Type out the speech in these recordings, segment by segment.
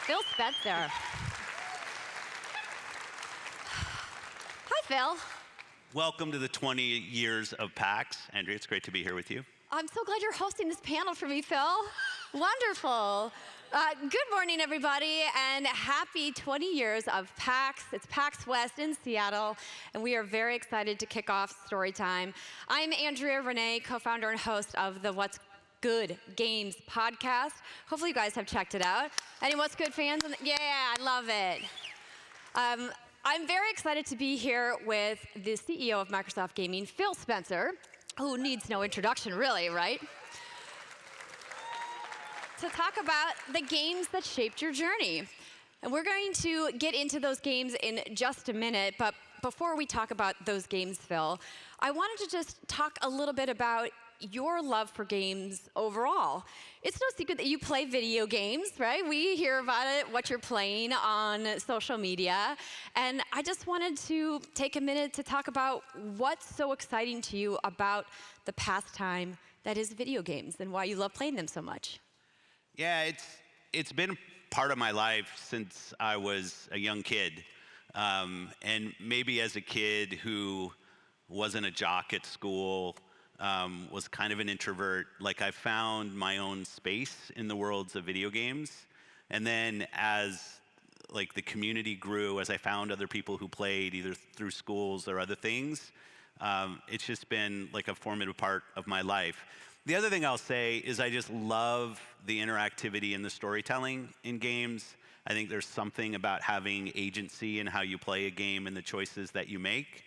Phil Spencer. Hi, Phil. Welcome to the 20 years of PAX. Andrea, it's great to be here with you. I'm so glad you're hosting this panel for me, Phil. Wonderful. Good morning, everybody, and happy 20 years of PAX. It's PAX West in Seattle, and we are very excited to kick off Storytime. I'm Andrea Renee, co-founder and host of the What's Good Games podcast. Hopefully you guys have checked it out. Any What's Good fans? Yeah, I love it. I'm very excited to be here with the CEO of Microsoft Gaming, Phil Spencer, who needs no introduction, really, right? To talk about the games that shaped your journey. And we're going to get into those games in just a minute, but before we talk about those games, Phil, I wanted to just talk a little bit about your love for games overall. It's no secret that you play video games, right? We hear about it, what you're playing on social media, and I just wanted to take a minute to talk about what's so exciting to you about the pastime that is video games and why you love playing them so much. Yeah, it's been part of my life since I was a young kid. And maybe as a kid who wasn't a jock at school, was kind of an introvert, like I found my own space in the worlds of video games. And then as like the community grew, as I found other people who played either through schools or other things, it's just been like a formative part of my life. The other thing I'll say is I just love the interactivity and the storytelling in games. I think there's something about having agency in how you play a game and the choices that you make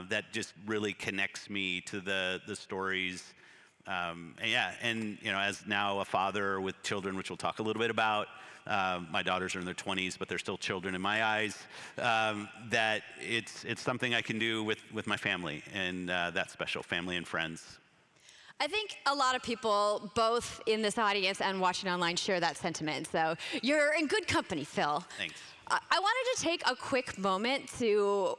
that just really connects me to the stories. And you know, as now a father with children, which we'll talk a little bit about, my daughters are in their 20s, but they're still children in my eyes, that it's something I can do with my family, and that's special, family and friends. I think a lot of people, both in this audience and watching online, share that sentiment. So you're in good company, Phil. Thanks. I wanted to take a quick moment to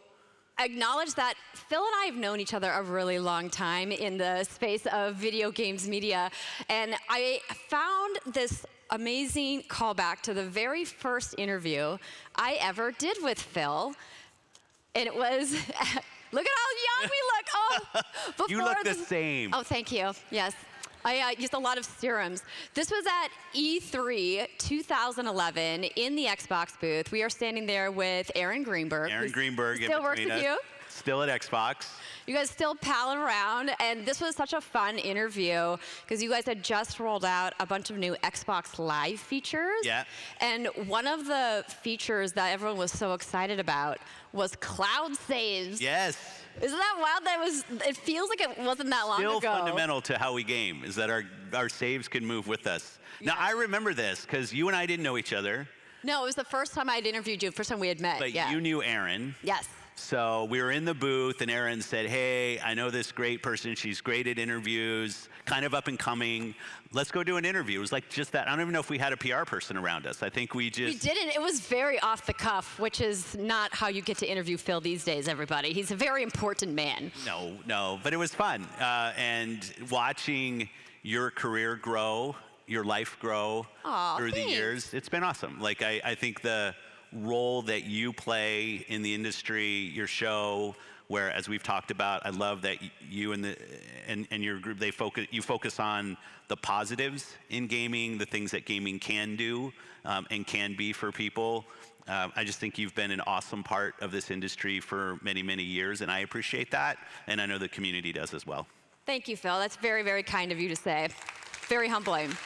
acknowledge that Phil and I have known each other a really long time in the space of video games media. And I found this amazing callback to the very first interview I ever did with Phil. And it was... Look at how young we look. Oh, you look the same. Oh, thank you. Yes. I used a lot of serums. This was at E3 2011 in the Xbox booth. We are standing there with Aaron Greenberg. Aaron Greenberg. Still works with you. Still at Xbox. You guys still palling around, and this was such a fun interview because you guys had just rolled out a bunch of new Xbox Live features. Yeah. And one of the features that everyone was so excited about was cloud saves. Yes. Isn't that wild? It feels like it wasn't that long ago. Still fundamental to how we game is that our saves can move with us. Yeah. Now, I remember this because you and I didn't know each other. No, it was the first time I'd interviewed you, first time we had met. But yeah. You knew Aaron. Yes. So we were in the booth, and Aaron said, hey, I know this great person. She's great at interviews, kind of up and coming. Let's go do an interview. It was like just that. I don't even know if we had a PR person around us. I think we just... We didn't. It was very off the cuff, which is not how you get to interview Phil these days, everybody. He's a very important man. No, but it was fun. And watching your career grow, your life grow through the years, it's been awesome. Like, I think the role that you play in the industry, your show, where, as we've talked about, I love that you and your group, you focus on the positives in gaming, the things that gaming can do and can be for people. I just think you've been an awesome part of this industry for many, many years, and I appreciate that, and I know the community does as well. Thank you, Phil. That's very, very kind of you to say. Very humbling.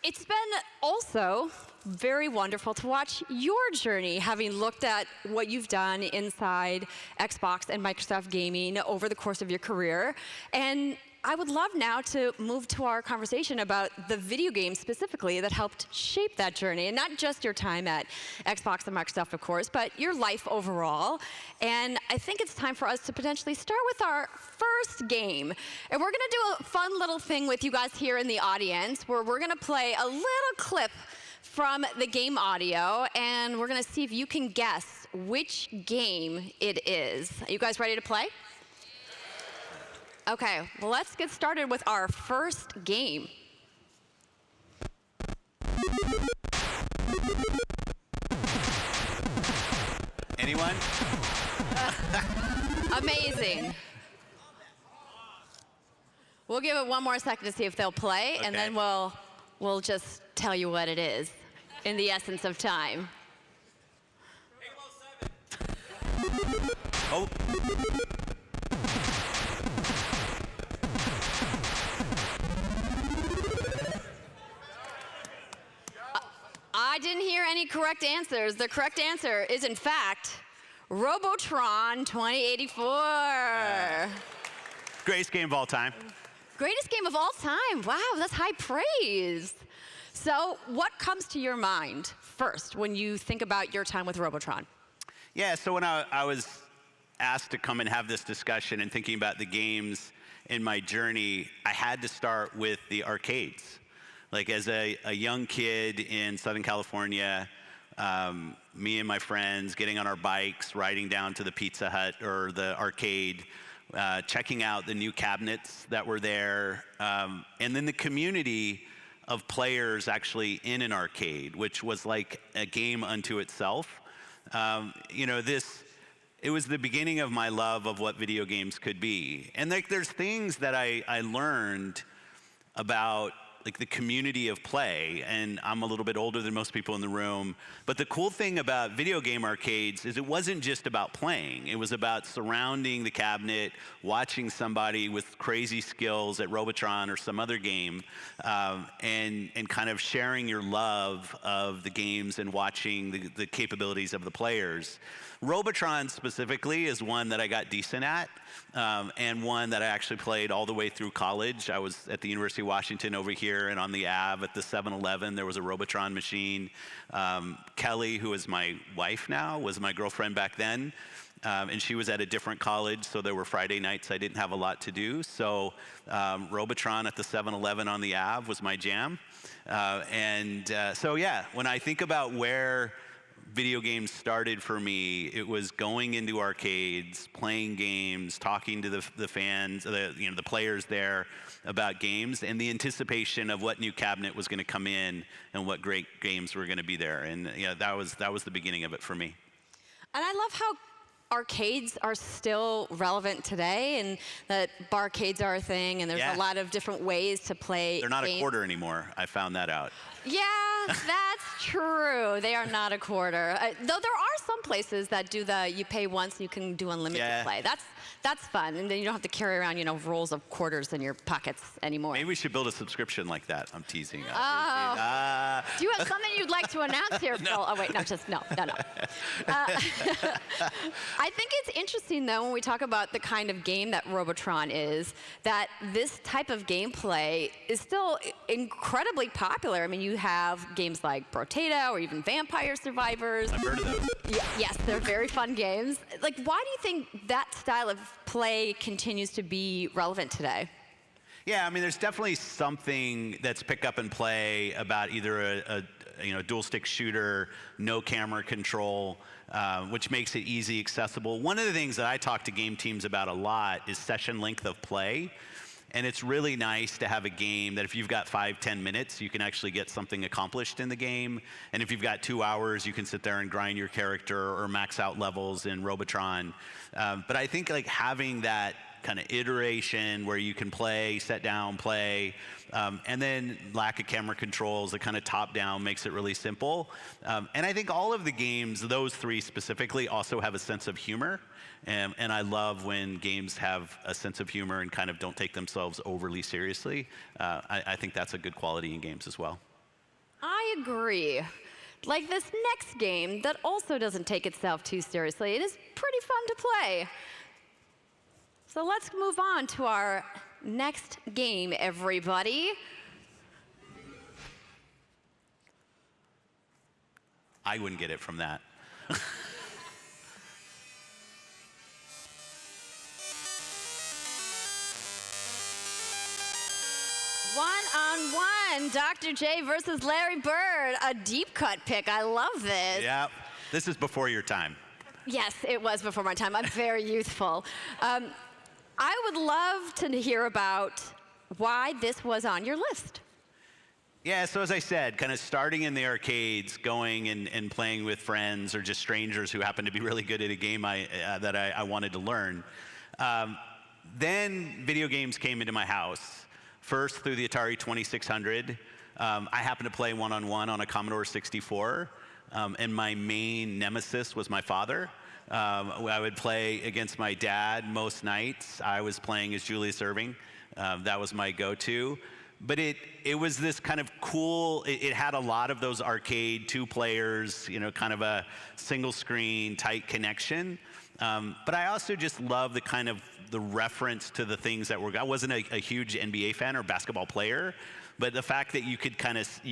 It's been also very wonderful to watch your journey, having looked at what you've done inside Xbox and Microsoft Gaming over the course of your career. And I would love now to move to our conversation about the video games specifically that helped shape that journey, and not just your time at Xbox and Microsoft, of course, but your life overall. And I think it's time for us to potentially start with our first game. And we're gonna do a fun little thing with you guys here in the audience, where we're gonna play a little clip from the game audio, and we're gonna see if you can guess which game it is. Are you guys ready to play? Okay, well, let's get started with our first game. one. Amazing. We'll give it one more second to see if they'll play, and then we'll just tell you what it is in the essence of time. Oh. I didn't hear any correct answers. The correct answer is, in fact, Robotron 2084. Greatest game of all time. Greatest game of all time. Wow, that's high praise. So what comes to your mind first when you think about your time with Robotron? Yeah, so when I was asked to come and have this discussion and thinking about the games in my journey, I had to start with the arcades. Like as a young kid in Southern California, me and my friends getting on our bikes, riding down to the Pizza Hut or the arcade, checking out the new cabinets that were there, and then the community of players actually in an arcade, which was like a game unto itself. You know, it was the beginning of my love of what video games could be. And like there's things that I learned about like the community of play, and I'm a little bit older than most people in the room, but the cool thing about video game arcades is it wasn't just about playing. It was about surrounding the cabinet, watching somebody with crazy skills at Robotron or some other game, and kind of sharing your love of the games and watching the capabilities of the players. Robotron specifically is one that I got decent at, and one that I actually played all the way through college. I was at the University of Washington over here, and on the Ave at the 7-Eleven, there was a Robotron machine. Kelly, who is my wife now, was my girlfriend back then, and she was at a different college, so there were Friday nights I didn't have a lot to do. So Robotron at the 7-Eleven on the Ave was my jam. So yeah, when I think about where video games started for me, it was going into arcades, playing games, talking to the fans, the players there about games, and the anticipation of what new cabinet was going to come in and what great games were going to be there. And yeah, that was the beginning of it for me. And I love how arcades are still relevant today, and that barcades are a thing, and there's a lot of different ways to play They're not games. a quarter anymore. I found that out. Yeah, that's true. They are not a quarter. Though there are some places that do you pay once and you can do unlimited play. That's fun, and then you don't have to carry around, rolls of quarters in your pockets anymore. Maybe we should build a subscription like that. I'm teasing. Do you have something you'd like to announce here, Phil? Oh, wait, no. I think it's interesting, though, when we talk about the kind of game that Robotron is, that this type of gameplay is still incredibly popular. I mean, you have games like Brotato or even Vampire Survivors. I've heard of those. Yes, they're very fun games. Like, why do you think that style of play continues to be relevant today? Yeah, I mean, there's definitely something that's pick up and play about either a dual stick shooter, no camera control, which makes it easy, accessible. One of the things that I talk to game teams about a lot is session length of play. And it's really nice to have a game that if you've got 5-10 minutes, you can actually get something accomplished in the game. And if you've got 2 hours, you can sit there and grind your character or max out levels in Robotron. But I think like having that kind of iteration where you can play, set down, play, and then lack of camera controls, the kind of top down makes it really simple. And I think all of the games, those three specifically, also have a sense of humor. And I love when games have a sense of humor and kind of don't take themselves overly seriously. I think that's a good quality in games as well. I agree. Like this next game that also doesn't take itself too seriously. It is pretty fun to play. So let's move on to our next game, everybody. I wouldn't get it from that. One-on-one, Dr. J versus Larry Bird, a deep cut pick. I love this. Yeah, this is before your time. Yes, it was before my time. I'm very youthful. I would love to hear about why this was on your list. Yeah, so as I said, kind of starting in the arcades, going and playing with friends or just strangers who happen to be really good at a game that I wanted to learn. Then video games came into my house, first through the Atari 2600. I happened to play one-on-one on a Commodore 64, and my main nemesis was my father. I would play against my dad most nights. I was playing as Julius Erving. That was my go-to. But it was this kind of cool, it had a lot of those arcade, two players, kind of a single screen, tight connection. But I also just love the kind of the reference to the things that were, I wasn't a huge NBA fan or basketball player, but the fact that you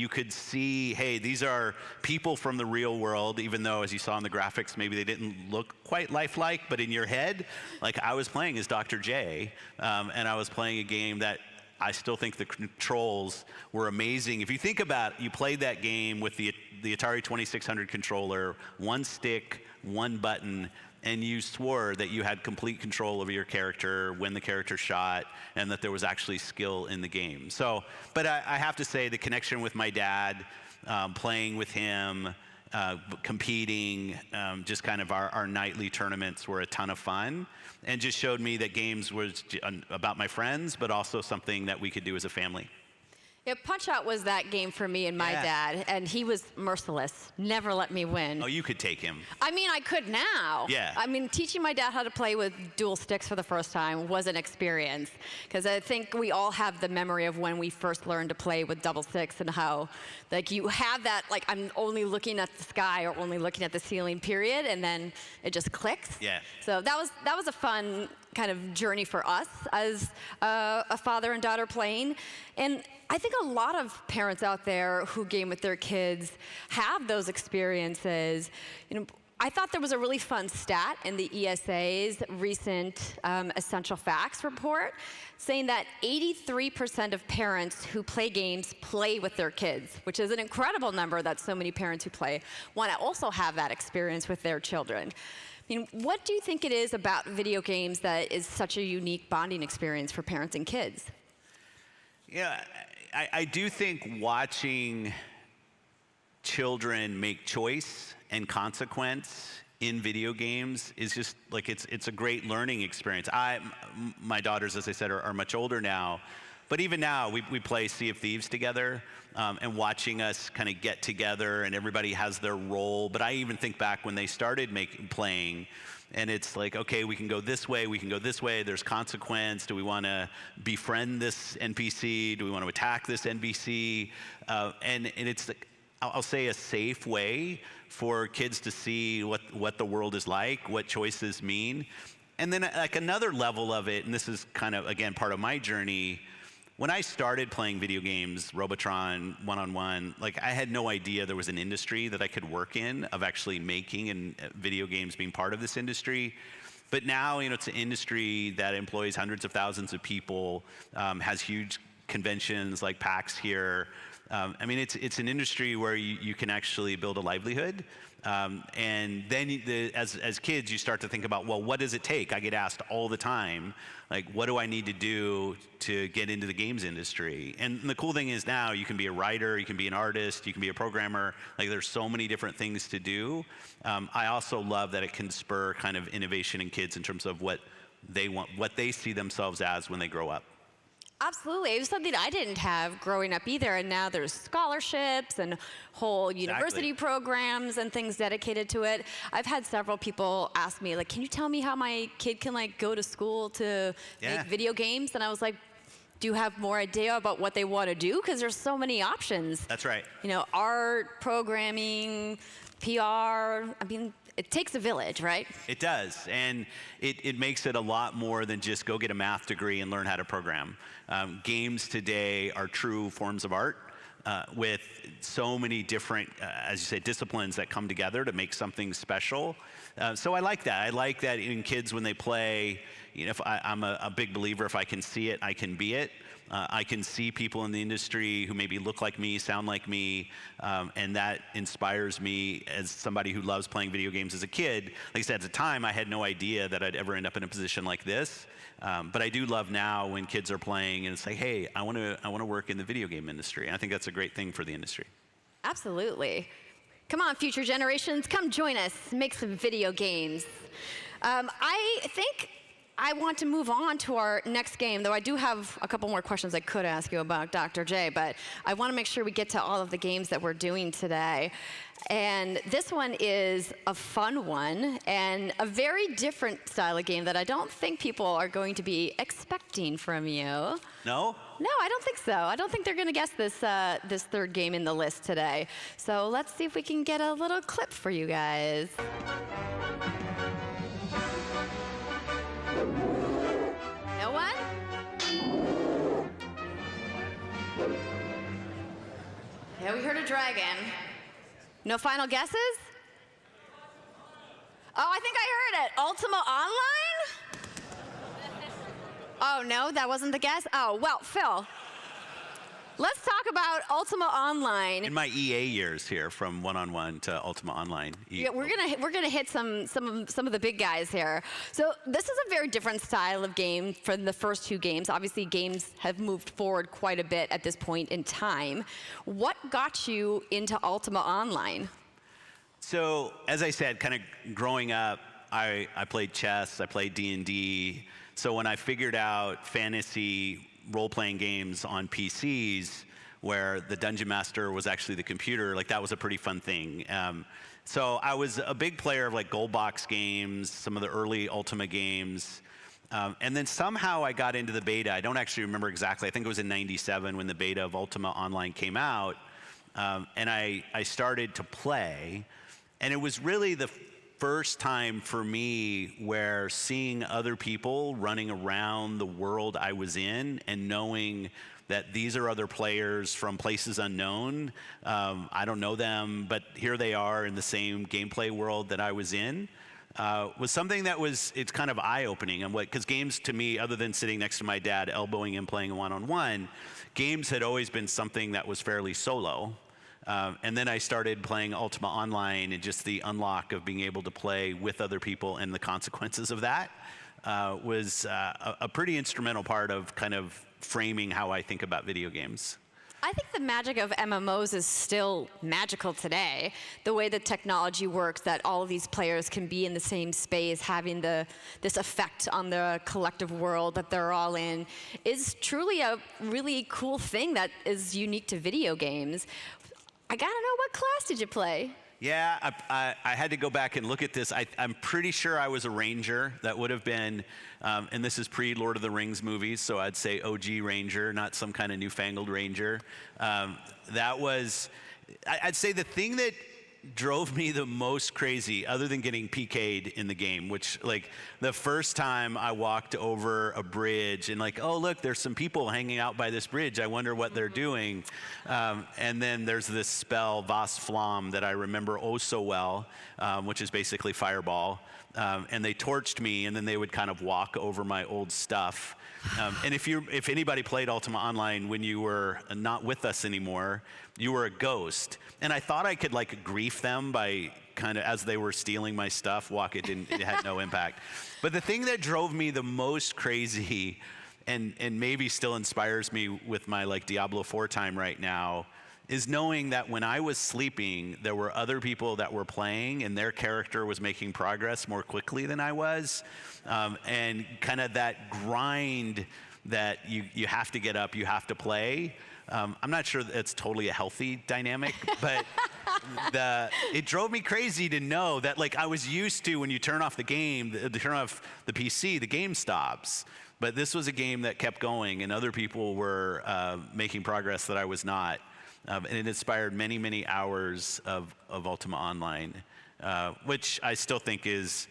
could see, hey, these are people from the real world, even though, as you saw in the graphics, maybe they didn't look quite lifelike, but in your head, like I was playing as Dr. J, and I was playing a game that I still think the controls were amazing. If you think about it, you played that game with the Atari 2600 controller, one stick, one button, and you swore that you had complete control over your character when the character shot, and that there was actually skill in the game. So, but I have to say the connection with my dad, playing with him, competing, just kind of our nightly tournaments were a ton of fun, and just showed me that games was about my friends, but also something that we could do as a family. Yeah, Punch-Out was that game for me and my dad, and he was merciless, never let me win. Oh, you could take him. I mean, I could now. Yeah. I mean, teaching my dad how to play with dual sticks for the first time was an experience, because I think we all have the memory of when we first learned to play with double sticks and how, like, you have that, like, I'm only looking at the sky or only looking at the ceiling, period, and then it just clicks. Yeah. So that was a fun kind of journey for us as a father and daughter playing. And I think a lot of parents out there who game with their kids have those experiences. I thought there was a really fun stat in the ESA's recent Essential Facts report saying that 83% of parents who play games play with their kids, which is an incredible number that so many parents who play want to also have that experience with their children. What do you think it is about video games that is such a unique bonding experience for parents and kids? Yeah, I do think watching children make choice and consequence in video games is just like, it's a great learning experience. My daughters, as I said, are much older now, but even now we play Sea of Thieves together, and watching us kind of get together and everybody has their role. But I even think back when they started playing, and it's like, okay, we can go this way, we can go this way, there's consequence. Do we want to befriend this NPC? Do we want to attack this NPC? And it's, I'll say, a safe way for kids to see what the world is like, what choices mean. And then like another level of it, and this is kind of, again, part of my journey, when I started playing video games, Robotron, one-on-one, like I had no idea there was an industry that I could work in of actually making and video games being part of this industry. But now, it's an industry that employs hundreds of thousands of people, has huge conventions like PAX here. I mean, it's an industry where you can actually build a livelihood. And then as kids, you start to think about, well, what does it take? I get asked all the time, like, what do I need to do to get into the games industry? And the cool thing is now you can be a writer, you can be an artist, you can be a programmer. Like, there's so many different things to do. I also love that it can spur kind of innovation in kids in terms of what they want, what they see themselves as when they grow up. Absolutely. It was something I didn't have growing up either, and now there's scholarships and whole university programs and things dedicated to it. I've had several people ask me, like, can you tell me how my kid can, like, go to school to make video games? And I was like, do you have more idea about what they want to do? Because there's so many options. That's right. Art, programming, PR. I mean, it takes a village, right? It does, and it makes it a lot more than just go get a math degree and learn how to program. Games today are true forms of art with so many different, as you say, disciplines that come together to make something special. So I like that. I like that in kids when they play, you know, if I'm a big believer, if I can see it, I can be it. I can see people in the industry who maybe look like me, sound like me, and that inspires me as somebody who loves playing video games as a kid. Like I said, at the time, I had no idea that I'd ever end up in a position like this. But I do love now when kids are playing and it's like, hey, I want to work in the video game industry. And I think that's a great thing for the industry. Absolutely. Come on, future generations, come join us, make some video games. I think I want to move on to our next game, though I do have a couple more questions I could ask you about Dr. J, but I want to make sure we get to all of the games that we're doing today. And this one is a fun one and a very different style of game that I don't think people are going to be expecting from you. No? No, I don't think so. I don't think they're going to guess this, this third game in the list today. So let's see if we can get a little clip for you guys. No one? Yeah, we heard a dragon. No final guesses? Oh, I think I heard it. Ultima Online? Oh, no, that wasn't the guess? Oh, well, Phil, let's talk about Ultima Online. In my EA years here, from one-on-one to Ultima Online. Yeah, we're gonna hit some of the big guys here. So this is a very different style of game from the first two games. Obviously, games have moved forward quite a bit at this point in time. What got you into Ultima Online? So, as I said, kind of growing up, I played chess, I played D&D. So when I figured out fantasy role-playing games on PCs, where the Dungeon Master was actually the computer, like that was a pretty fun thing. So I was a big player of like Gold Box games, some of the early Ultima games. And then somehow I got into the beta. I don't actually remember exactly. I think it was in '97 when the beta of Ultima Online came out. And I started to play. And it was really the first time for me where seeing other people running around the world I was in and knowing that these are other players from places unknown. I don't know them, but here they are in the same gameplay world that I was in. Was something that it's kind of eye-opening. And because games to me, other than sitting next to my dad, elbowing and playing one-on-one, games had always been something that was fairly solo. And then I started playing Ultima Online, and just the unlock of being able to play with other people and the consequences of that was a pretty instrumental part of kind of framing how I think about video games. I think the magic of MMOs is still magical today. The way the technology works, that all of these players can be in the same space, having this effect on the collective world that they're all in, is truly a really cool thing that is unique to video games. I gotta know, what class did you play? Yeah, I had to go back and look at this. I'm pretty sure I was a ranger. That would have been, and this is pre-Lord of the Rings movies, so I'd say OG ranger, not some kind of newfangled ranger. That was, I'd say the thing that drove me the most crazy, other than getting PK'd in the game, which like the first time I walked over a bridge and like, oh look, there's some people hanging out by this bridge, I wonder what they're doing. And then there's this spell, Vas Flam, that I remember oh so well, which is basically fireball. And they torched me, and then they would kind of walk over my old stuff. And if anybody played Ultima Online when you were not with us anymore, you were a ghost. And I thought I could like grief them by kind of, as they were stealing my stuff, it had no impact. But the thing that drove me the most crazy, and maybe still inspires me with my like Diablo 4 time right now, is knowing that when I was sleeping, there were other people that were playing and their character was making progress more quickly than I was. And kind of that grind that you have to get up, you have to play. I'm not sure it's totally a healthy dynamic, but it drove me crazy to know that like I was used to when you turn off the game, turn off the PC, the game stops. But this was a game that kept going, and other people were making progress that I was not. And it inspired many, many hours of Ultima Online, which I still think is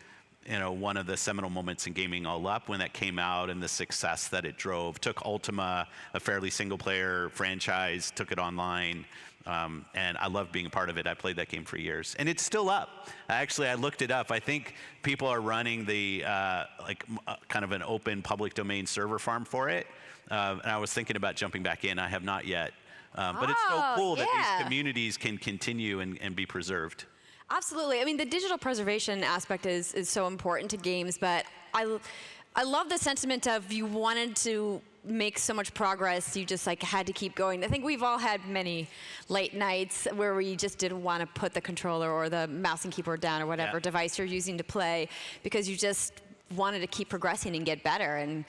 one of the seminal moments in gaming all up when that came out and the success that it drove. Took Ultima, a fairly single-player franchise, took it online, and I loved being a part of it. I played that game for years, and it's still up. Actually, I looked it up. I think people are running the kind of an open public domain server farm for it, and I was thinking about jumping back in. I have not yet, but it's so cool that these communities can continue and be preserved. Absolutely. I mean, the digital preservation aspect is so important to games, but I love the sentiment of you wanted to make so much progress, you just had to keep going. I think we've all had many late nights where we just didn't want to put the controller or the mouse and keyboard down or whatever device you're using to play, because you just wanted to keep progressing and get better and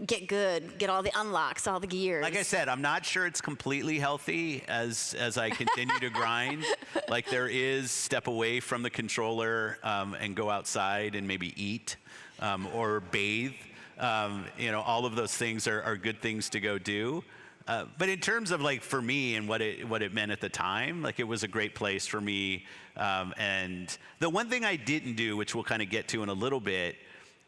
get good, get all the unlocks, all the gears. Like I said, I'm not sure it's completely healthy as I continue to grind. Like, there is step away from the controller and go outside and maybe eat or bathe. All of those things are good things to go do. But in terms of for me and what it meant at the time, it was a great place for me. And the one thing I didn't do, which we'll kind of get to in a little bit,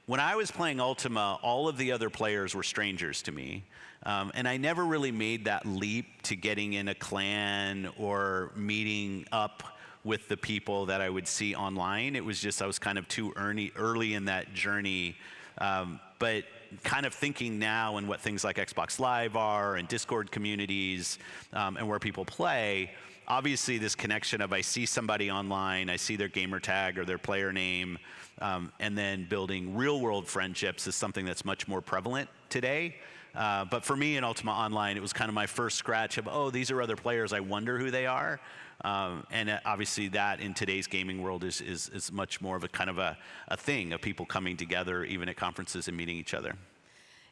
when I was playing Ultima, all of the other players were strangers to me. And I never really made that leap to getting in a clan or meeting up with the people that I would see online. It was just, I was kind of too early in that journey. But kind of thinking now and what things like Xbox Live are and Discord communities and where people play, obviously this connection of I see somebody online, I see their gamer tag or their player name, and then building real world friendships is something that's much more prevalent today. But for me in Ultima Online, it was kind of my first scratch of, oh, these are other players, I wonder who they are. And obviously that in today's gaming world is much more of a kind of a thing of people coming together even at conferences and meeting each other.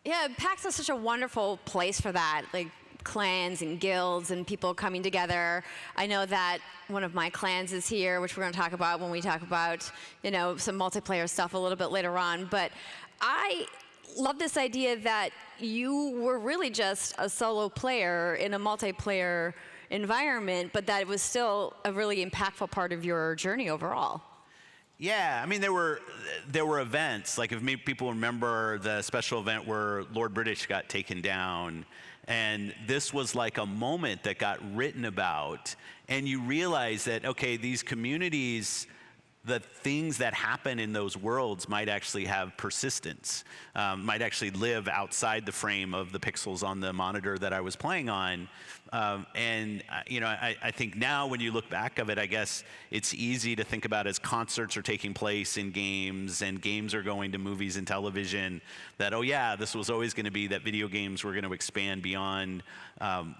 Yeah, PAX is such a wonderful place for that, clans and guilds and people coming together. I know that one of my clans is here, which we're going to talk about when we talk about, some multiplayer stuff a little bit later on. But I love this idea that you were really just a solo player in a multiplayer environment, but that it was still a really impactful part of your journey overall. Yeah, I mean, there were events, if people remember the special event where Lord British got taken down, and this was a moment that got written about, and you realize that, okay, these communities, the things that happen in those worlds might actually have persistence, might actually live outside the frame of the pixels on the monitor that I was playing on. I think now when you look back of it, I guess it's easy to think about as concerts are taking place in games and games are going to movies and television, that, oh yeah, this was always going to be that video games were going to expand beyond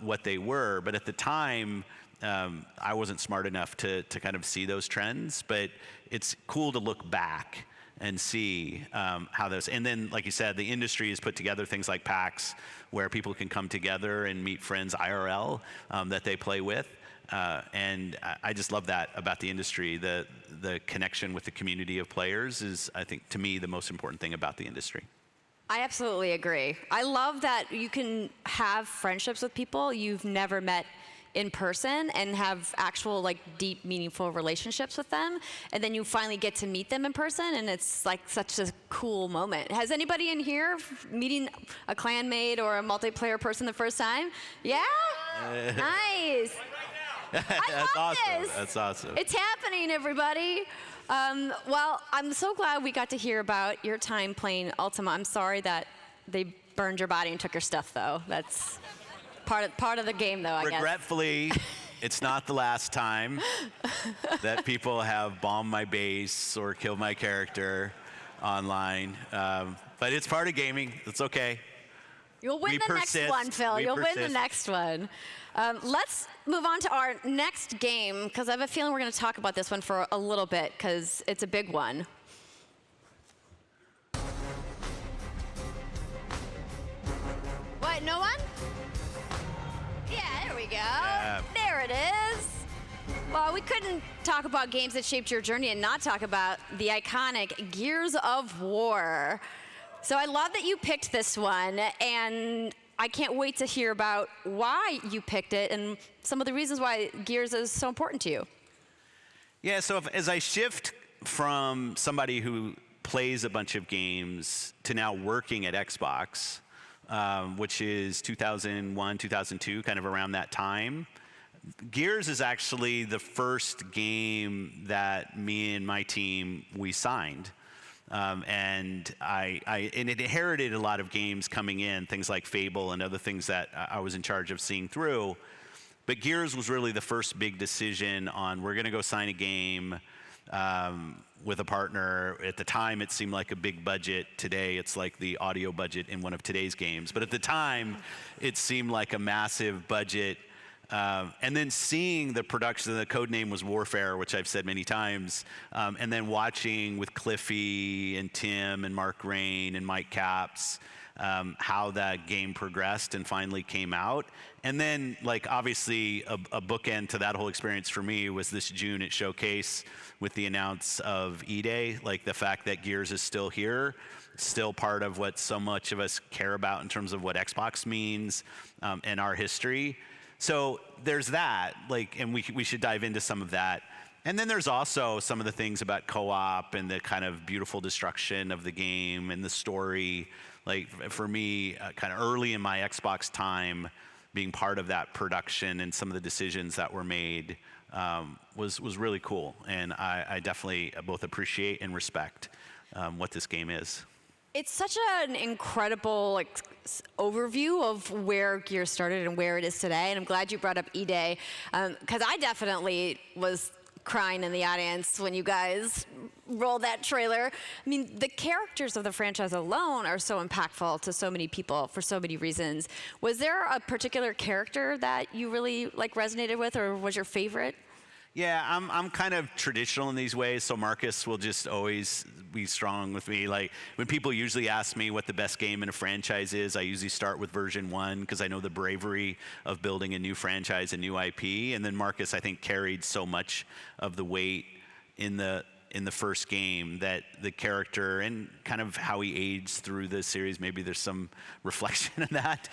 what they were. But at the time, I wasn't smart enough to kind of see those trends, but it's cool to look back and see how those, and then like you said, the industry has put together things like PAX where people can come together and meet friends IRL that they play with. And I just love that about the industry. The connection with the community of players is, I think, to me, the most important thing about the industry. I absolutely agree. I love that you can have friendships with people you've never met in person and have actual deep, meaningful relationships with them, and then you finally get to meet them in person, and it's such a cool moment. Has anybody in here meeting a clanmate or a multiplayer person the first time? Yeah? Nice. That's awesome. That's awesome. It's happening, everybody. Well, I'm so glad we got to hear about your time playing Ultima. I'm sorry that they burned your body and took your stuff, though. That's part of the game, though, I guess. Regretfully, it's not the last time that people have bombed my base or killed my character online. But it's part of gaming. It's okay. You'll win the next one, Phil. You'll win the next one. Let's move on to our next game, because I have a feeling we're going to talk about this one for a little bit, because it's a big one. What, no one? Yeah, there we go. Yeah. There it is. Well, we couldn't talk about games that shaped your journey and not talk about the iconic Gears of War. So I love that you picked this one, and I can't wait to hear about why you picked it and some of the reasons why Gears is so important to you. Yeah, so as I shift from somebody who plays a bunch of games to now working at Xbox, which is 2001, 2002, kind of around that time. Gears is actually the first game that me and my team, we signed. And it inherited a lot of games coming in, things like Fable and other things that I was in charge of seeing through. But Gears was really the first big decision on, we're going to go sign a game with a partner. At the time, it seemed like a big budget. Today, it's like the audio budget in one of today's games. But at the time, it seemed like a massive budget. And then seeing the production, the code name was Warfare, which I've said many times, and then watching with Cliffy and Tim and Mark Rain and Mike Capps, how that game progressed and finally came out. And then, like, obviously, a bookend to that whole experience for me was this June at Showcase with the announce of E-Day, like the fact that Gears is still here, still part of what so much of us care about in terms of what Xbox means and our history. So there's that, like, and we should dive into some of that. And then there's also some of the things about co-op and the kind of beautiful destruction of the game and the story. Like, for me, kind of early in my Xbox time, being part of that production and some of the decisions that were made was really cool. And I definitely both appreciate and respect what this game is. It's such an incredible overview of where Gears started and where it is today. And I'm glad you brought up E-Day, because I definitely was crying in the audience when you guys rolled that trailer. I mean, the characters of the franchise alone are so impactful to so many people for so many reasons. Was there a particular character that you really resonated with, or was your favorite? Yeah, I'm kind of traditional in these ways, so Marcus will just always be strong with me. Like, when people usually ask me what the best game in a franchise is, I usually start with version 1 because I know the bravery of building a new franchise, a new IP. And then Marcus, I think, carried so much of the weight in the first game that the character and kind of how he aged through the series, maybe there's some reflection in that.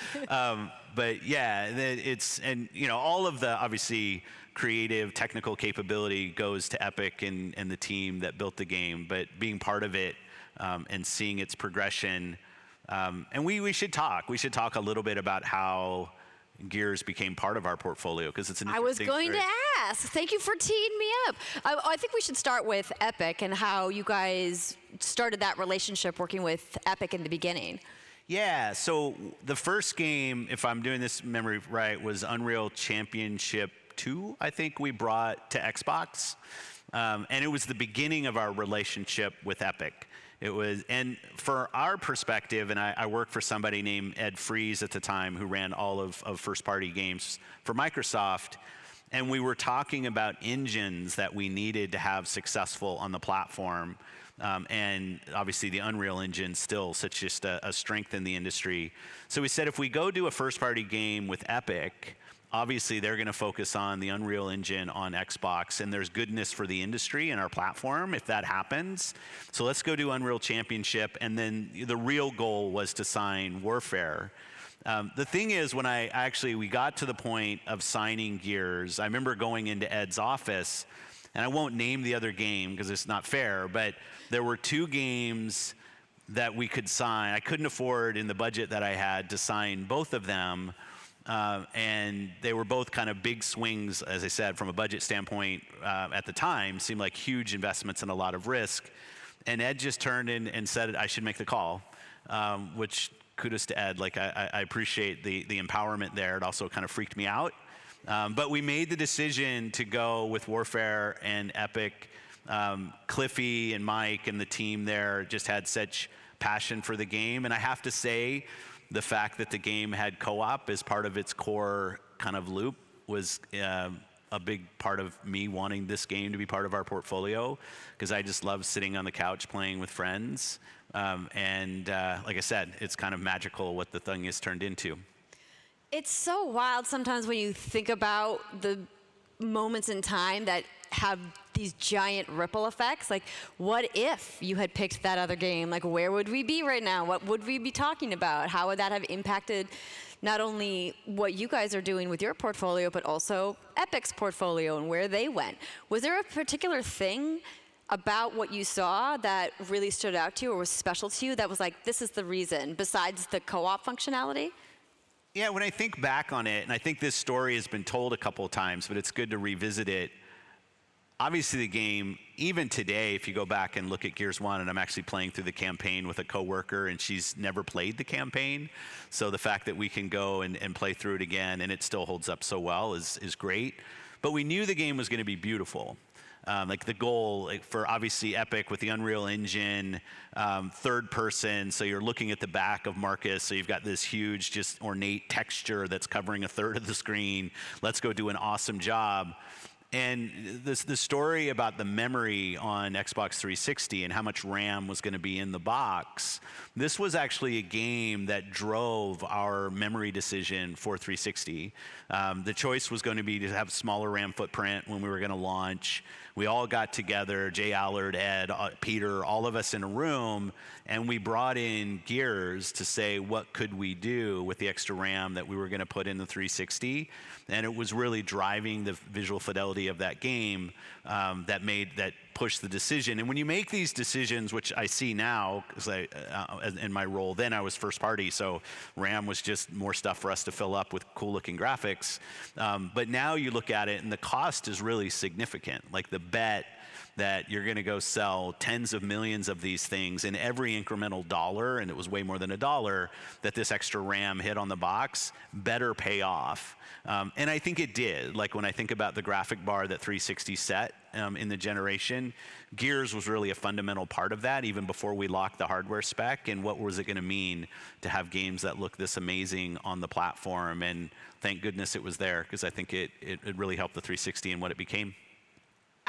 But yeah, and all of the obviously creative, technical capability goes to Epic and the team that built the game, but being part of it and seeing its progression. And we should talk a little bit about how Gears became part of our portfolio, because it's an interesting I was going to ask. Thank you for teeing me up. I think we should start with Epic and how you guys started that relationship working with Epic in the beginning. Yeah, so the first game, if I'm doing this memory right, was Unreal Championship 2, I think we brought to Xbox. And it was the beginning of our relationship with Epic. It was, and for our perspective, and I worked for somebody named Ed Fries at the time who ran all of first-party games for Microsoft, and we were talking about engines that we needed to have successful on the platform. And obviously the Unreal Engine still such just a strength in the industry. So we said, if we go do a first-party game with Epic, obviously they're going to focus on the Unreal Engine on Xbox, and there's goodness for the industry and our platform if that happens. So let's go do Unreal Championship, and then the real goal was to sign Warfare. The thing is, when we got to the point of signing Gears, I remember going into Ed's office, and I won't name the other game because it's not fair, but there were 2 games that we could sign. I couldn't afford in the budget that I had to sign both of them. And they were both kind of big swings, as I said, from a budget standpoint at the time, seemed like huge investments and a lot of risk. And Ed just turned in and said, I should make the call, which kudos to Ed. Like, I appreciate the empowerment there. It also kind of freaked me out. But we made the decision to go with Warfare and Epic. Cliffy and Mike and the team there just had such passion for the game. And I have to say, the fact that the game had co-op as part of its core kind of loop was a big part of me wanting this game to be part of our portfolio, because I just love sitting on the couch playing with friends. Like I said, it's kind of magical what the thing has turned into. It's so wild sometimes when you think about the moments in time that have these giant ripple effects. Like, what if you had picked that other game? Like, where would we be right now? What would we be talking about? How would that have impacted not only what you guys are doing with your portfolio, but also Epic's portfolio and where they went? Was there a particular thing about what you saw that really stood out to you or was special to you that was like, this is the reason, besides the co-op functionality? Yeah, when I think back on it, and I think this story has been told a couple of times, but it's good to revisit it. Obviously, the game, even today, if you go back and look at Gears 1, and I'm actually playing through the campaign with a coworker, and she's never played the campaign. So the fact that we can go and play through it again, and it still holds up so well is great. But we knew the game was going to be beautiful. Like the goal for obviously Epic with the Unreal Engine, third person, so you're looking at the back of Marcus, so you've got this huge, just ornate texture that's covering a third of the screen. Let's go do an awesome job. And the story about the memory on Xbox 360 and how much RAM was going to be in the box, this was actually a game that drove our memory decision for 360. The choice was going to be to have smaller RAM footprint when we were going to launch. We all got together, Jay Allard, Ed, Peter, all of us in a room, and we brought in Gears to say, what could we do with the extra RAM that we were going to put in the 360? And it was really driving the visual fidelity of that game that pushed the decision. And when you make these decisions, which I see now, because in my role then I was first party, so RAM was just more stuff for us to fill up with cool looking graphics. But now you look at it and the cost is really significant. Like the bet that you're going to go sell tens of millions of these things, and every incremental dollar, and it was way more than $1, that this extra RAM hit on the box better pay off. And I think it did. Like when I think about the graphic bar that 360 set in the generation, Gears was really a fundamental part of that, even before we locked the hardware spec. And what was it going to mean to have games that look this amazing on the platform? And thank goodness it was there, because I think it really helped the 360 and what it became.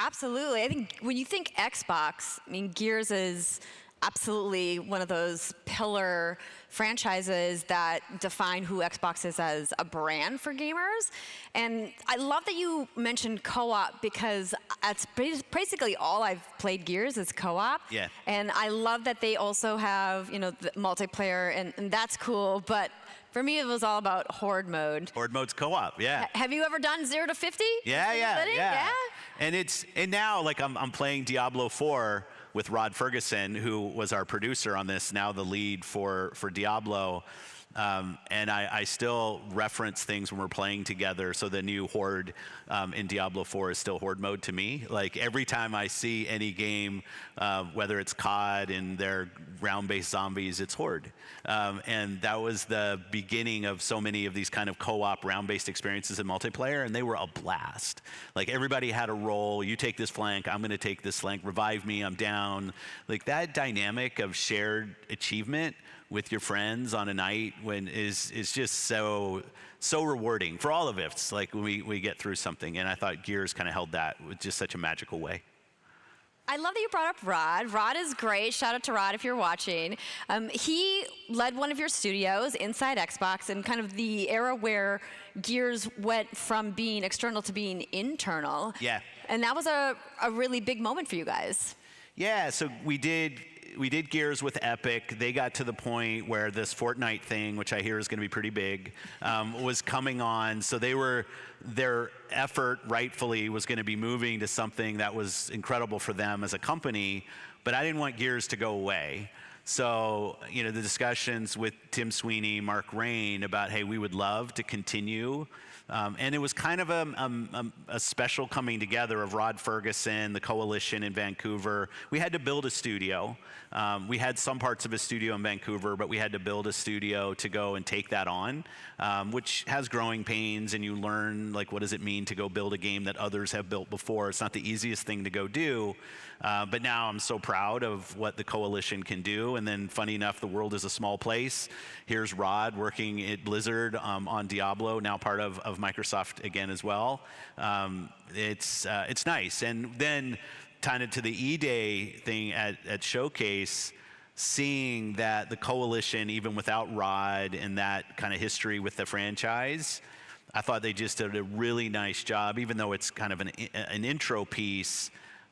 Absolutely. I think when you think Xbox, I mean, Gears is absolutely one of those pillar franchises that define who Xbox is as a brand for gamers. And I love that you mentioned co-op, because that's basically all I've played Gears is co-op. Yeah. And I love that they also have, the multiplayer, and that's cool. But for me, it was all about horde mode. Horde mode's co-op, yeah. Have you ever done 0 to 50? Yeah. And now, like I'm playing Diablo 4 with Rod Ferguson, who was our producer on this, now the lead for Diablo. And I still reference things when we're playing together. So the new Horde in Diablo 4 is still Horde mode to me. Like every time I see any game, whether it's COD and their round-based zombies, it's Horde. And that was the beginning of so many of these kind of co-op round-based experiences in multiplayer, and they were a blast. Like everybody had a role. You take this flank, I'm going to take this flank. Revive me, I'm down. Like that dynamic of shared achievement with your friends on a night when is just so rewarding for all of us, like when we get through something. And I thought Gears kind of held that with just such a magical way. I love that you brought up Rod. Rod is great. Shout out to Rod if you're watching. He led one of your studios inside Xbox in kind of the era where Gears went from being external to being internal. Yeah. And that was a really big moment for you guys. Yeah, so we did Gears with Epic. They got to the point where this Fortnite thing, which I hear is going to be pretty big, was coming on. So their effort rightfully was going to be moving to something that was incredible for them as a company, but I didn't want Gears to go away. So, the discussions with Tim Sweeney, Mark Rain about, hey, we would love to continue. And it was kind of a special coming together of Rod Ferguson, the coalition in Vancouver. We had to build a studio. We had some parts of a studio in Vancouver, but we had to build a studio to go and take that on, which has growing pains, and you learn, like, what does it mean to go build a game that others have built before? It's not the easiest thing to go do, but now I'm so proud of what the coalition can do. And then, funny enough, the world is a small place. Here's Rod working at Blizzard on Diablo, now part of Microsoft again as well. It's nice. And then kind of to the E-Day thing at Showcase, seeing that the coalition, even without Rod and that kind of history with the franchise, I thought they just did a really nice job, even though it's kind of an intro piece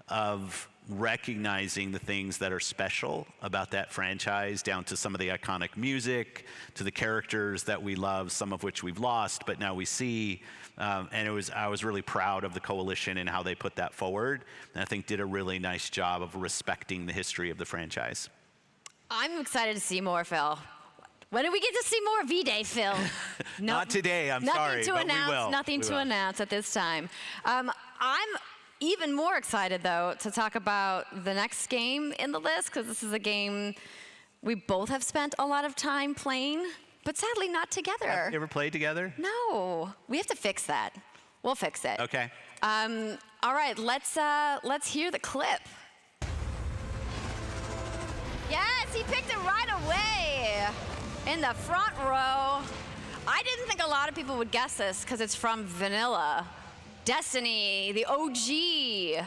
of recognizing the things that are special about that franchise, down to some of the iconic music, to the characters that we love, some of which we've lost, but now we see. And I was really proud of the coalition and how they put that forward, and I think did a really nice job of respecting the history of the franchise. I'm excited to see more, Phil. When do we get to see more V-Day, Phil? Not today, I'm sorry, but we will. Nothing to announce at this time. I'm even more excited, though, to talk about the next game in the list, because this is a game we both have spent a lot of time playing, but sadly not together. Have you ever played together? No. We have to fix that. We'll fix it. Okay. All right, let's hear the clip. Yes, he picked it right away in the front row. I didn't think a lot of people would guess this because it's from Vanilla. Destiny, the OG.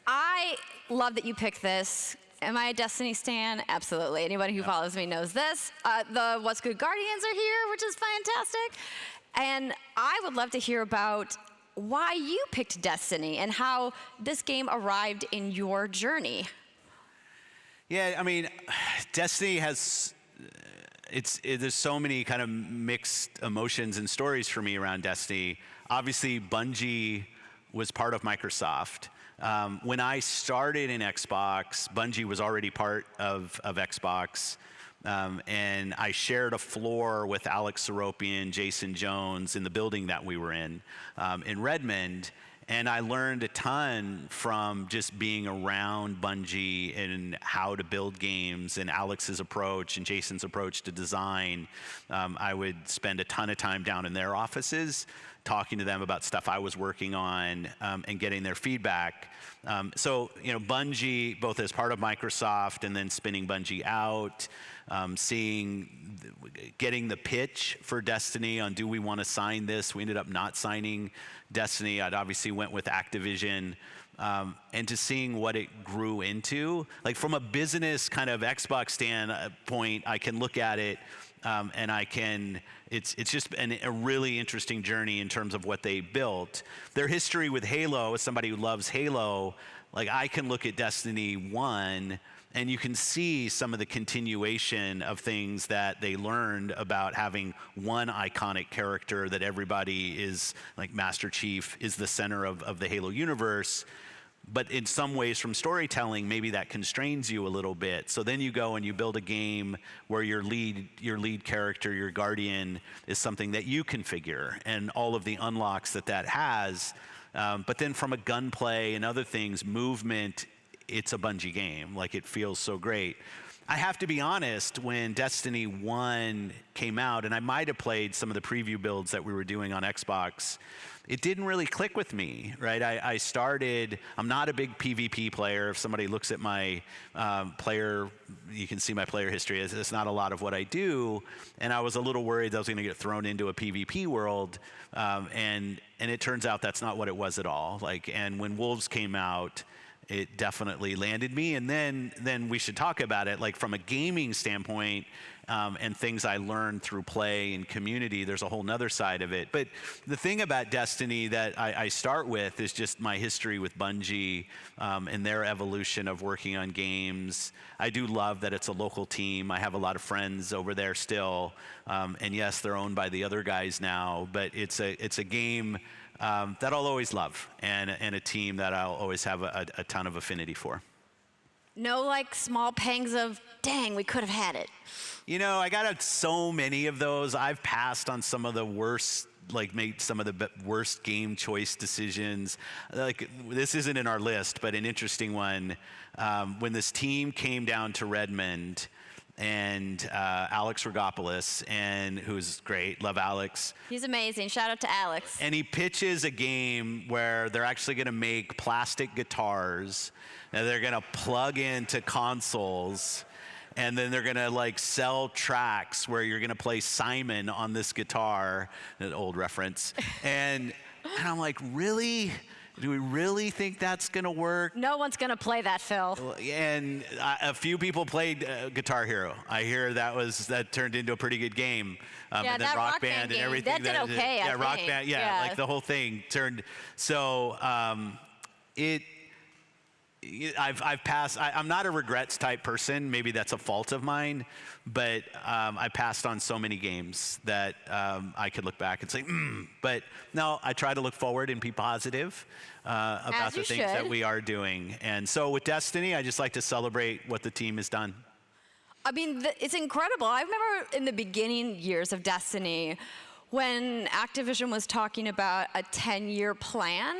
I love that you picked this. Am I a Destiny stan? Absolutely. Anybody who follows me knows this. The What's Good Guardians are here, which is fantastic. And I would love to hear about why you picked Destiny and how this game arrived in your journey. Yeah, I mean, Destiny has, there's so many kind of mixed emotions and stories for me around Destiny. Obviously, Bungie was part of Microsoft. When I started in Xbox, Bungie was already part of Xbox. And I shared a floor with Alex Seropian, Jason Jones in the building that we were in Redmond. And I learned a ton from just being around Bungie and how to build games, and Alex's approach and Jason's approach to design. I would spend a ton of time down in their offices talking to them about stuff I was working on and getting their feedback. So, you know, Bungie, both as part of Microsoft and then spinning Bungie out, getting the pitch for Destiny on, do we want to sign this? We ended up not signing Destiny. I'd obviously went with Activision. And to seeing what it grew into, like from a business kind of Xbox standpoint, I can look at it and it's just a really interesting journey in terms of what they built. Their history with Halo, as somebody who loves Halo, like I can look at Destiny 1 and you can see some of the continuation of things that they learned about having one iconic character that everybody is, like Master Chief is the center of the Halo universe. But in some ways from storytelling, maybe that constrains you a little bit. So then you go and you build a game where your lead character, your guardian, is something that you configure and all of the unlocks that has. But then from a gunplay and other things, movement, it's a Bungie game. Like, it feels so great. I have to be honest, when Destiny 1 came out, and I might have played some of the preview builds that we were doing on Xbox, it didn't really click with me, right? I'm not a big PvP player. If somebody looks at my you can see my player history. It's not a lot of what I do. And I was a little worried that I was gonna get thrown into a PvP world. And it turns out that's not what it was at all. And when Wolves came out, it definitely landed me. And then we should talk about it, like from a gaming standpoint, and things I learned through play and community. There's a whole nother side of it. But the thing about Destiny that I start with is just my history with Bungie and their evolution of working on games. I do love that it's a local team. I have a lot of friends over there still. And yes, they're owned by the other guys now, but it's a game that I'll always love, and a team that I'll always have a ton of affinity for. No, like, small pangs of, dang, we could have had it. You know, I got so many of those. I've passed on some of the worst, made some of the worst game choice decisions. Like, this isn't in our list, but an interesting one. When this team came down to Redmond, and Alex Rogopoulos, and who's great, love Alex. He's amazing, shout out to Alex. And he pitches a game where they're actually gonna make plastic guitars, and they're gonna plug into consoles, and then they're gonna sell tracks where you're gonna play Simon on this guitar, an old reference. And I'm like, really? Do we really think that's gonna work? No one's gonna play that, Phil. And a few people played Guitar Hero. I hear that turned into a pretty good game. Yeah, and then that Rock Band and game, everything. that did okay, I Rock think. Band, like the whole thing turned. So I've passed. I'm not a regrets type person. Maybe that's a fault of mine, but I passed on so many games that I could look back and say, but no, I try to look forward and be positive about the things that we are doing. And so with Destiny, I just like to celebrate what the team has done. I mean, it's incredible. I remember in the beginning years of Destiny, when Activision was talking about a 10-year plan,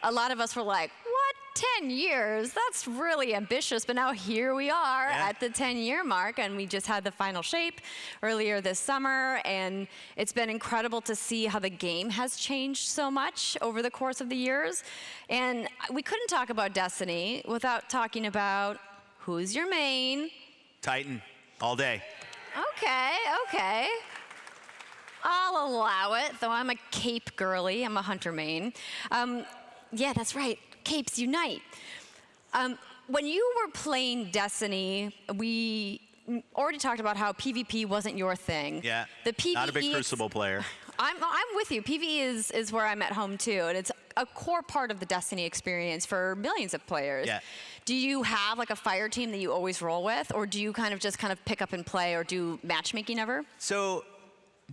a lot of us were like, what, 10 years? That's really ambitious. But now here we are at the 10-year mark, and we just had the final shape earlier this summer, and it's been incredible to see how the game has changed so much over the course of the years. And we couldn't talk about Destiny without talking about who's your main. Titan, all day. Okay. I'll allow it, though I'm a cape girly. I'm a hunter main. Yeah, that's right. Capes unite. When you were playing Destiny, we already talked about how PvP wasn't your thing. Yeah, the PvE, not a big Crucible player. I'm with you. PvE is where I'm at home, too. And it's a core part of the Destiny experience for millions of players. Yeah. Do you have like a fire team that you always roll with? Or do you kind of pick up and play or do matchmaking ever? So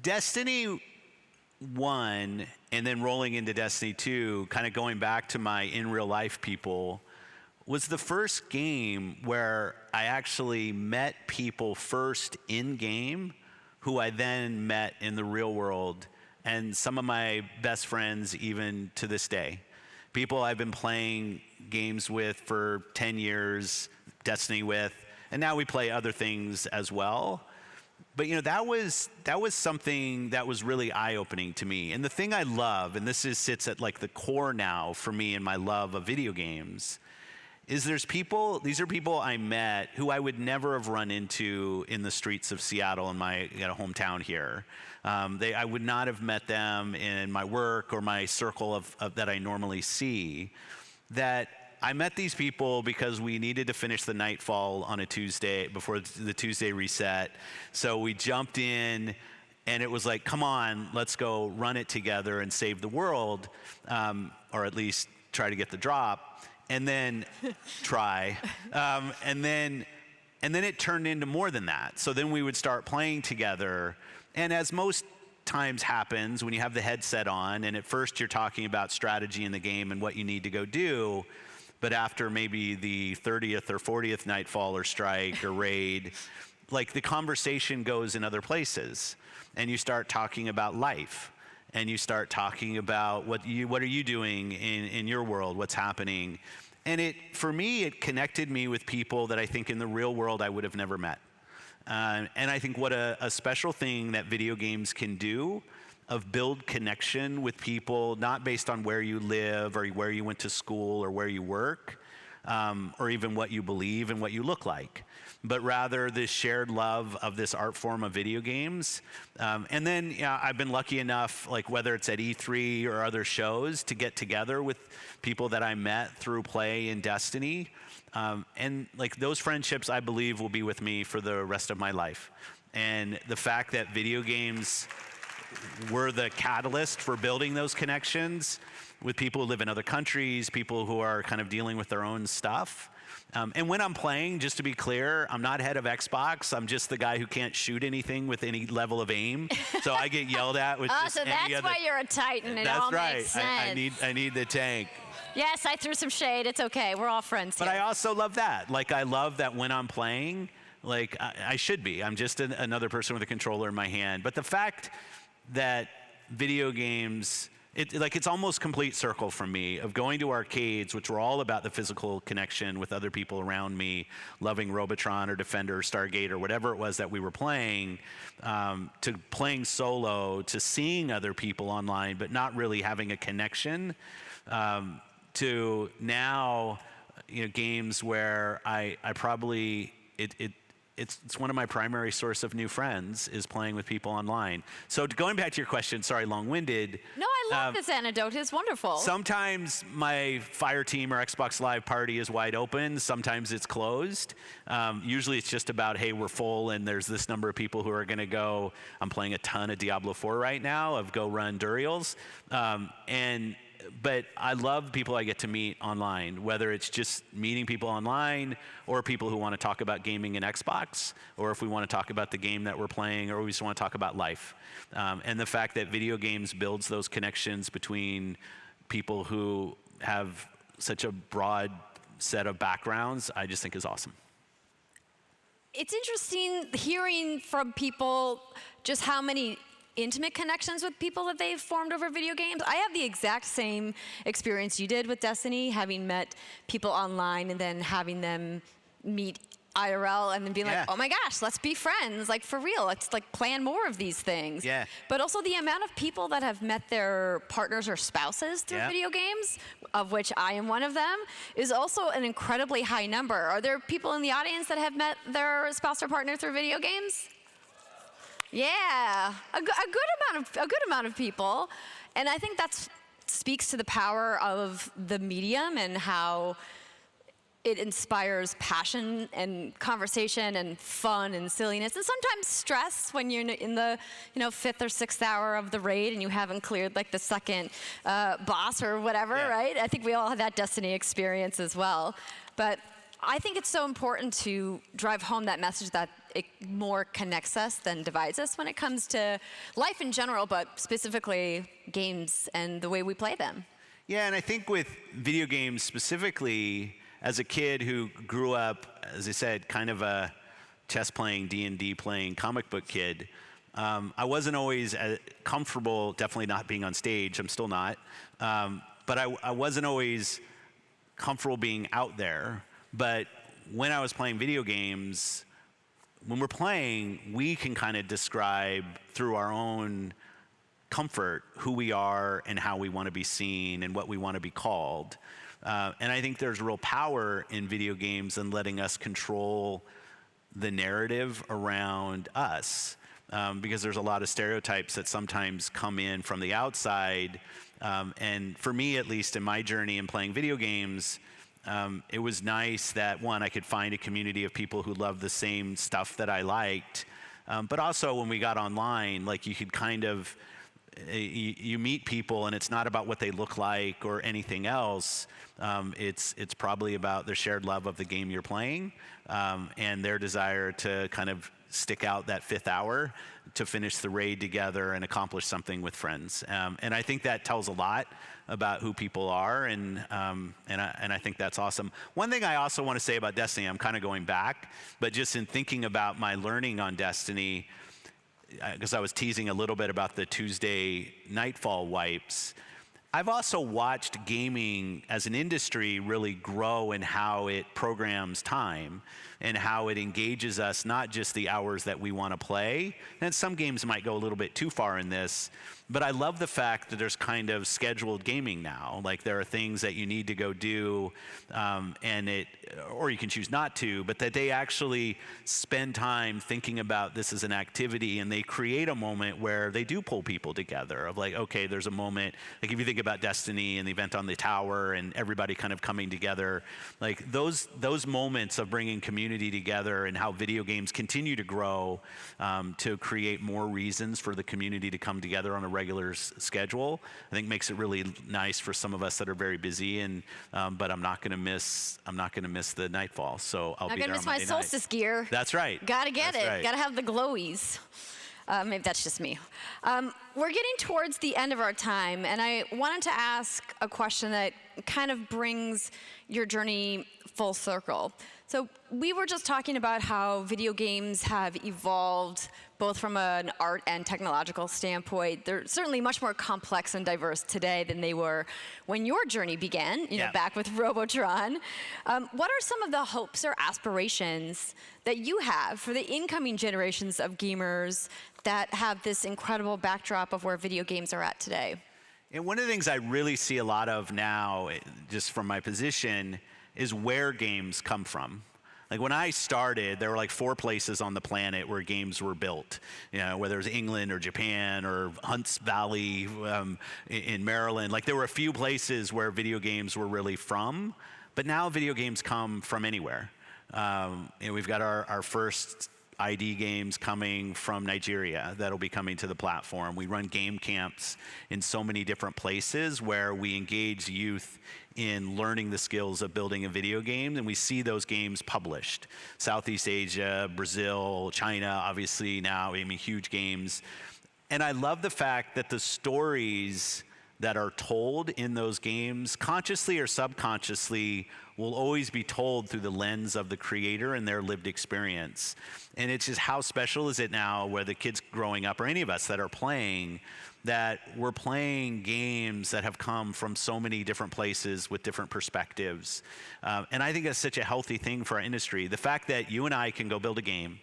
Destiny 1 and then rolling into Destiny 2, kind of going back to my in real life people, was the first game where I actually met people first in game who I then met in the real world, and some of my best friends even to this day. People I've been playing games with for 10 years, Destiny with, and now we play other things as well. But that was something that was really eye-opening to me. And the thing I love, and this sits at like the core now for me in my love of video games, is these are people I met who I would never have run into in the streets of Seattle in my hometown here. I would not have met them in my work or my circle of that I normally see. That I met these people because we needed to finish the Nightfall on a Tuesday before the Tuesday reset. So we jumped in, and it was like, come on, let's go run it together and save the world, or at least try to get the drop, and then try. And then it turned into more than that. So then we would start playing together, and as most times happens when you have the headset on, and at first you're talking about strategy in the game and what you need to go do, but after maybe the 30th or 40th Nightfall or strike or raid, like the conversation goes in other places, and you start talking about life, and you start talking about what are you doing in your world, what's happening. And for me, it connected me with people that I think in the real world I would have never met. And I think what a special thing that video games can do of build connection with people, not based on where you live or where you went to school or where you work, or even what you believe and what you look like, but rather this shared love of this art form of video games. And then I've been lucky enough, like whether it's at E3 or other shows, to get together with people that I met through play in Destiny. And like those friendships, I believe, will be with me for the rest of my life. And the fact that video games were the catalyst for building those connections with people who live in other countries, people who are kind of dealing with their own stuff. And when I'm playing, just to be clear, I'm not head of Xbox. I'm just the guy who can't shoot anything with any level of aim. So I get yelled at with just so that's why you're a Titan. It all makes sense. I need the tank. Yes, I threw some shade. It's okay. We're all friends here. But I also love that. Like, I love that when I'm playing, like, I should be. I'm just another person with a controller in my hand. But the fact that video games, it's almost complete circle for me of going to arcades, which were all about the physical connection with other people around me, loving Robotron or Defender or Stargate or whatever it was that we were playing, to playing solo, to seeing other people online but not really having a connection, to now games where I probably it's one of my primary source of new friends is playing with people online. So going back to your question, sorry, long-winded. No, I love this anecdote. It's wonderful. Sometimes my Fire Team or Xbox Live party is wide open. Sometimes it's closed. Usually it's just about, hey, we're full and there's this number of people who are going to go. I'm playing a ton of Diablo 4 right now, of go run Durials. And but I love people I get to meet online, whether it's just meeting people online or people who want to talk about gaming and Xbox, or if we want to talk about the game that we're playing, or we just want to talk about life. And the fact that video games builds those connections between people who have such a broad set of backgrounds, I just think is awesome. It's interesting hearing from people just how many intimate connections with people that they've formed over video games. I have the exact same experience you did with Destiny, having met people online and then having them meet IRL and then being like, oh my gosh, let's be friends, like for real, let's like plan more of these things. Yeah. But also the amount of people that have met their partners or spouses through video games, of which I am one of them, is also an incredibly high number. Are there people in the audience that have met their spouse or partner through video games? Yeah, a good amount of people, and I think that speaks to the power of the medium and how it inspires passion and conversation and fun and silliness and sometimes stress when you're in the 5th or 6th hour of the raid and you haven't cleared like the second boss or whatever, right? I think we all have that Destiny experience as well, but I think it's so important to drive home that message that it more connects us than divides us when it comes to life in general, but specifically games and the way we play them. Yeah, and I think with video games specifically, as a kid who grew up, as I said, kind of a chess playing, D&D playing comic book kid, I wasn't always comfortable, definitely not being on stage, I'm still not, but I wasn't always comfortable being out there. But when I was playing video games, when we're playing, we can kind of describe through our own comfort who we are and how we want to be seen and what we want to be called. And I think there's real power in video games and letting us control the narrative around us, because there's a lot of stereotypes that sometimes come in from the outside. And for me, at least in my journey in playing video games, it was nice that, one, I could find a community of people who loved the same stuff that I liked. But also when we got online, like you could kind of, you meet people and it's not about what they look like or anything else. It's probably about their shared love of the game you're playing, and their desire to kind of stick out that 5th hour to finish the raid together and accomplish something with friends. And I think that tells a lot about who people are, and I think that's awesome. One thing I also want to say about Destiny, I'm kind of going back, but just in thinking about my learning on Destiny, because I was teasing a little bit about the Tuesday Nightfall wipes, I've also watched gaming as an industry really grow in how it programs time and how it engages us, not just the hours that we want to play. And some games might go a little bit too far in this, but I love the fact that there's kind of scheduled gaming now. Like there are things that you need to go do, or you can choose not to, but that they actually spend time thinking about this as an activity, and they create a moment where they do pull people together of like, okay, there's a moment, like if you think about Destiny and the event on the tower and everybody kind of coming together, like those moments of bringing community together and how video games continue to grow to create more reasons for the community to come together on a regular schedule, I think makes it really nice for some of us that are very busy. And but I'm not going to miss the Nightfall, so I'll be there on Monday night. Not going to miss my solstice gear. That's right. Gotta get it. Right. Gotta have the glowies. Maybe that's just me. We're getting towards the end of our time, and I wanted to ask a question that kind of brings your journey full circle. So we were just talking about how video games have evolved both from an art and technological standpoint. They're certainly much more complex and diverse today than they were when your journey began, you know, back with Robotron. What are some of the hopes or aspirations that you have for the incoming generations of gamers that have this incredible backdrop of where video games are at today? And one of the things I really see a lot of now, just from my position, is where games come from. Like when I started, there were like 4 places on the planet where games were built. You know, whether it was England or Japan or Hunts Valley in Maryland. Like there were a few places where video games were really from, but now video games come from anywhere. And we've got our first ID games coming from Nigeria that'll be coming to the platform. We run game camps in so many different places where we engage youth in learning the skills of building a video game, and we see those games published. Southeast Asia, Brazil, China, obviously now, I mean, huge games. And I love the fact that the stories that are told in those games, consciously or subconsciously, will always be told through the lens of the creator and their lived experience. And it's just, how special is it now, where the kids growing up, or any of us that are playing, that we're playing games that have come from so many different places with different perspectives. And I think that's such a healthy thing for our industry. The fact that you and I can go build a game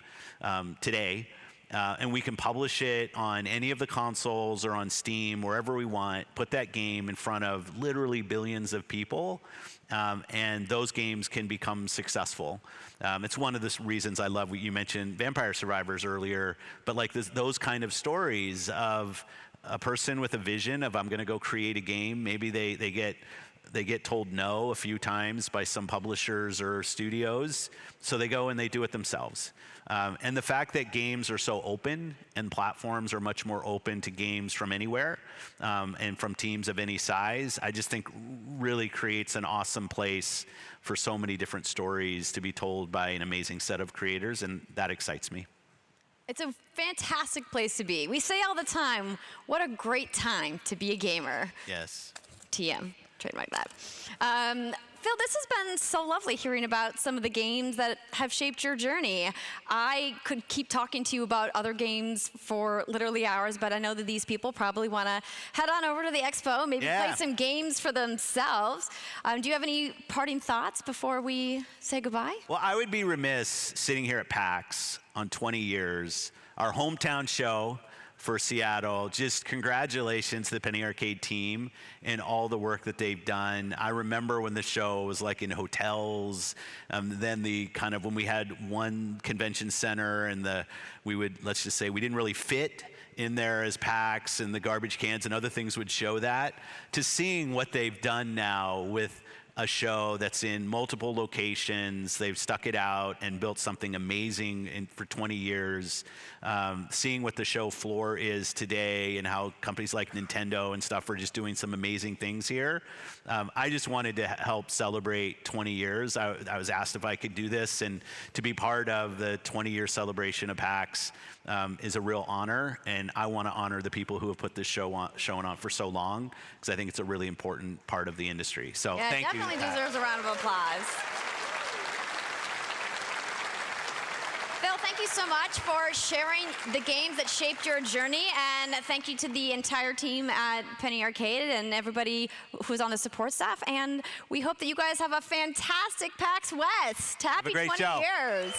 today, and we can publish it on any of the consoles or on Steam, wherever we want, put that game in front of literally billions of people, and those games can become successful. It's one of the reasons I love what you mentioned, Vampire Survivors earlier, but like those kind of stories of a person with a vision of, I'm gonna go create a game. Maybe they get told no a few times by some publishers or studios, so they go and they do it themselves. And the fact that games are so open and platforms are much more open to games from anywhere, and from teams of any size, I just think really creates an awesome place for so many different stories to be told by an amazing set of creators, and that excites me. It's a fantastic place to be. We say all the time, what a great time to be a gamer. Yes. TM, trademark that. Phil, this has been so lovely hearing about some of the games that have shaped your journey. I could keep talking to you about other games for literally hours, but I know that these people probably want to head on over to the expo, maybe play some games for themselves. Do you have any parting thoughts before we say goodbye? Well, I would be remiss sitting here at PAX on 20 years, our hometown show for Seattle. Just congratulations to the Penny Arcade team and all the work that they've done. I remember when the show was like in hotels, then the kind of when we had one convention center and we would, let's just say, we didn't really fit in there as PAX, and the garbage cans and other things would show that, to seeing what they've done now with a show that's in multiple locations. They've stuck it out and built something amazing for 20 years. Seeing what the show floor is today and how companies like Nintendo and stuff are just doing some amazing things here. I just wanted to help celebrate 20 years. I was asked if I could do this, and to be part of the 20-year celebration of PAX is a real honor, and I want to honor the people who have put this show on for so long, because I think it's a really important part of the industry. So thank you. Definitely deserves a round of applause. Phil, thank you so much for sharing the games that shaped your journey, and thank you to the entire team at Penny Arcade and everybody who's on the support staff, and we hope that you guys have a fantastic PAX West. Happy 20 years.